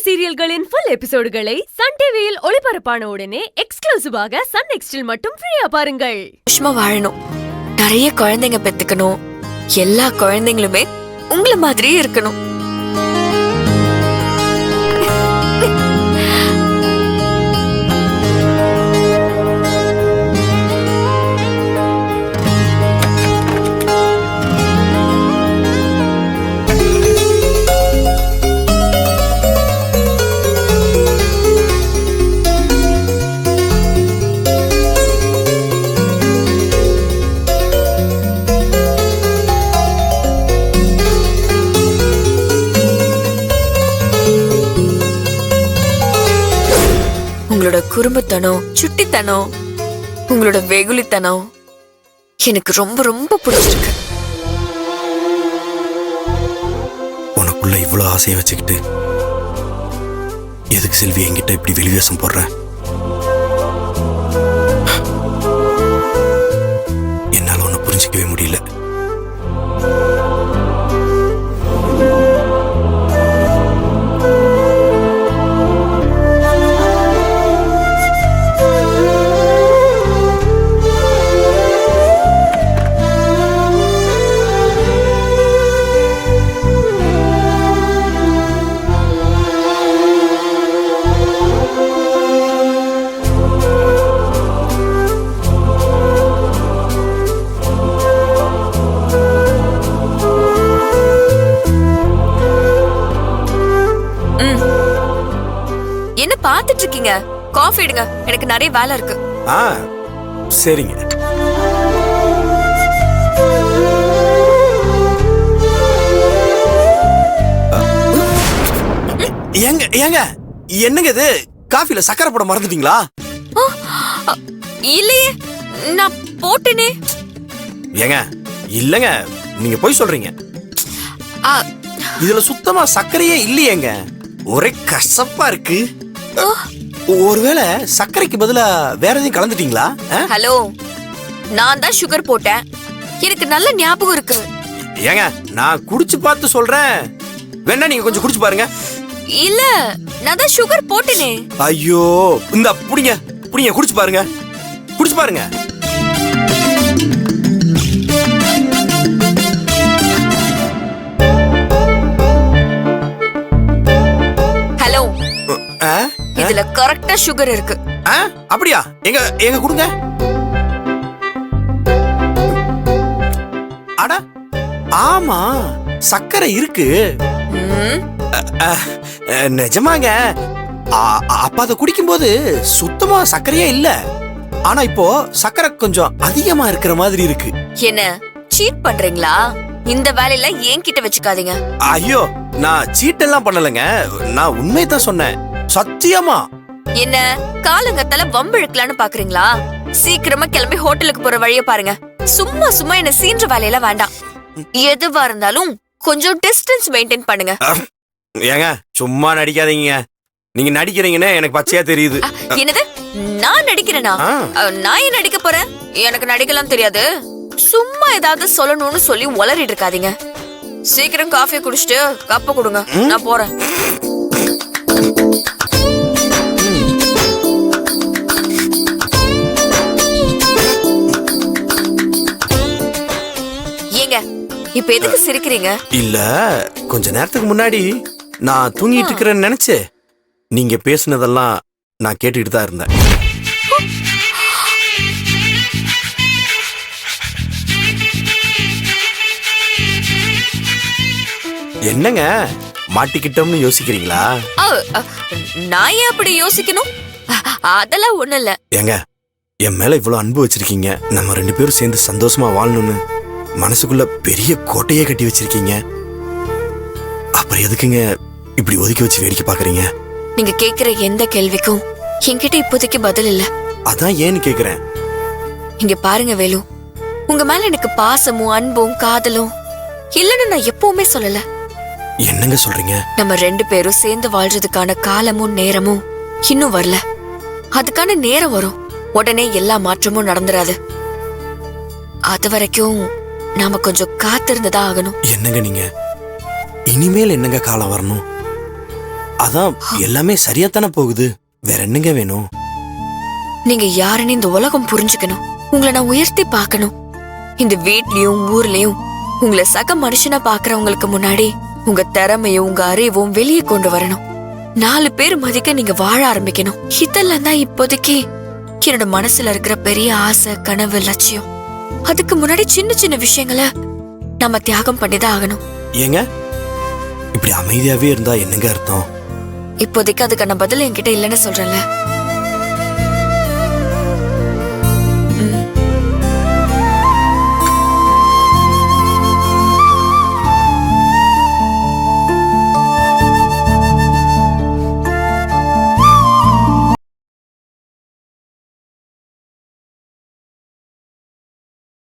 சீரியல்களின் full எபிசோடுகளை Sun டிவியில் ஒளிபரப்பான உடனே எக்ஸ்க்ளூசிவாக சன் நெக்ஸ்டில் மட்டும் ஃப்ரீயா பாருங்கள். சும்மா வாழணும், நிறைய குழந்தைங்க பெத்துக்கணும், எல்லா குழந்தைங்களுமே உங்களை மாதிரியே இருக்கணும். உங்களோட குறும்புத்தனம், சுட்டித்தனம், உங்களோட வெகுளித்தனம் எனக்கு ரொம்ப ரொம்ப பிடிச்சிருக்கு. உனக்குள்ள இவ்வளவு ஆசையை வச்சுக்கிட்டு எதுக்கு செல்வி என்கிட்ட இப்படி வெளிவேஷம் போடுற? என்னால உன்னை புரிஞ்சிக்கவே முடியல. என்ன பாத்துட்டு இருக்கீங்க? காஃபி எடுங்க, எனக்கு நிறைய வேலை இருக்கு. சரிங்க. ஏங்க ஏங்க என்னங்க இது? காஃபில சக்கரை போட மறந்துட்டீங்களா? இல்லையே, நான் போட்டேனே. ஏங்க இல்லங்க, நீங்க போய் சொல்றீங்க. இதுல சுத்தமா சர்க்கரையே இல்லையேங்க, ஒரே கசப்பா இருக்கு. ஒருவேளை சர்க்கரைக்கு பதிலா வேற எதையும் கலந்துட்டீங்களா? ஹலோ, நான் தான் சுகர் போட்டேன், எனக்கு நல்ல ஞாபகம் இருக்கு. ஏங்க நான் குடிச்சு பார்த்து சொல்றேன், வேணா நீங்க கொஞ்சம் குடிச்சு பாருங்க. இல்ல, நான் தான் சுகர் போட்டேனே. ஐயோ, இந்த புடிங்க புடிங்க, குடிச்சு பாருங்க, குடிச்சு பாருங்க. ஹலோ, இதுல கரெக்டா சுகர் இருக்கு. அப்படியா? எங்க எங்க கொடுங்க. அட ஆமா, சர்க்கரை இருக்கு. நிஜமாங்க. அப்ப அதை குடிக்கும் போது சுத்தமா சர்க்கரையே இல்ல. ஆனா இப்போ சர்க்கரை கொஞ்சம் அதிகமா இருக்கிற மாதிரி இருக்கு. என்ன சீட் பண்றீங்களா? இந்த வேலையில என்கிட்ட வச்சுக்காதீங்க. ஐயோ, நான் சீட்டெல்லாம் பண்ணலங்க, நான் உண்மையதான் சொன்னேன், சத்தியமா. என்ன காலங்கத்தால வம்பிழுக்கலான்னு பாக்குறீங்களா? சீக்கிரமா கிளம்பி ஹோட்டலுக்கு போற வழிய பாருங்க. சும்மா சும்மா என்ன சீன்ற வேலையில வேண்டாம். எதுவா இருந்தாலும் கொஞ்சம் டிஸ்டன்ஸ் மெயின்டைன் பண்ணுங்க. ஏங்க சும்மா நடிக்காதீங்க, நீங்க நடிக்கிறீங்கன்னு எனக்கு பச்சையா தெரியுது. என்னது, நான் நடிக்கிறேனா? நான் ஏன் நடிக்க போறேன்? எனக்கு நடிக்கலாம் தெரியாது. சும்மா ஏதாவது சொல்லணும்னு சொல்லி உளறிட்டு இருக்காதீங்க. சீக்கிரம் காஃபி குடிச்சிட்டு கப்ப கொடுங்க, நான் போறேன். ஏங்க இப்ப எதுக்கு சிரிக்கிறீங்க? இல்ல, கொஞ்ச நேரத்துக்கு முன்னாடி நான் தூங்கிட்டு இருக்கிறேன்னு நினைச்சு நீங்க பேசுனதெல்லாம் நான் கேட்டுட்டு தான் இருந்தேன். என்னங்க மாட்டிக்கிட்டோம்னு யோசிக்கிறீங்களா? நான் ஏன் அப்படி யோசிக்கணும்? அதெல்லாம் ஒண்ணு இல்ல. ஏங்க என் மேல இவ்வளவு அன்பு வச்சிருக்கீங்க, நம்ம 2 பேரும் சேர்ந்து சந்தோஷமா வாழணும்னு மனசுக்குள்ள பெரிய கோட்டையே கட்டி வச்சிருக்கீங்க. அப்புறம் எதுக்குங்க இப்படி ஒதுக்கி வச்சு வேடிக்கை பாக்குறீங்க? நீங்க கேக்குற எந்த கேள்விக்கும் என்கிட்ட இப்போதைக்கு பதில் இல்ல. அதான் ஏன்னு கேக்குறேன். இங்க பாருங்க வேலு, உங்க மேல எனக்கு பாசமும் அன்பும் காதலும் இல்லன்னு நான் எப்பவுமே சொல்லல. என்னங்க சொல்றீங்க? நம்ம 2 பேரும் சேர்ந்து வாழ்றதுக்கான காலமும் நேரமும் இன்னும் வரல. அதுக்கான நேரம் வரும், உடனே எல்லா மாற்றமும் நடந்துராது. அது வரைக்கும் நாம கொஞ்சம் காத்திருந்ததா ஆகணும். என்னங்க நீங்க, இனிமேல் என்னங்க காலம் வரணும்? அதான் எல்லாமே சரியாத்தானே போகுது. வேற என்னங்க வேணும்? நீங்க யாருன்னு இந்த உலகம் புரிஞ்சுக்கணும். உங்களை நான் உயர்த்தி பார்க்கணும். இந்த வீட்லயும் ஊர்லயும் உங்களை சக மனுஷனா பாக்குறவங்களுக்கு முன்னாடி உங்க திறமையும் உங்க அறிவும் வெளியே கொண்டு வரணும். 4 பேர் மதிக்க நீங்க வாழ ஆரம்பிக்கணும். இதெல்லாம் தான் இப்போதைக்கு என்னோட மனசுல இருக்கிற பெரிய ஆசை, கனவு, லட்சியம். அதுக்கு முன்னாடி சின்ன சின்ன விஷயங்களை நம்ம தியாகம் பண்ணிதான் ஆகணும். ஏங்க இப்படி அமைதியாவே இருந்தா என்னங்க அர்த்தம்? இப்போதைக்கு அதுக்கான பதில் என்கிட்ட இல்லைன்னு சொல்றேன்ல.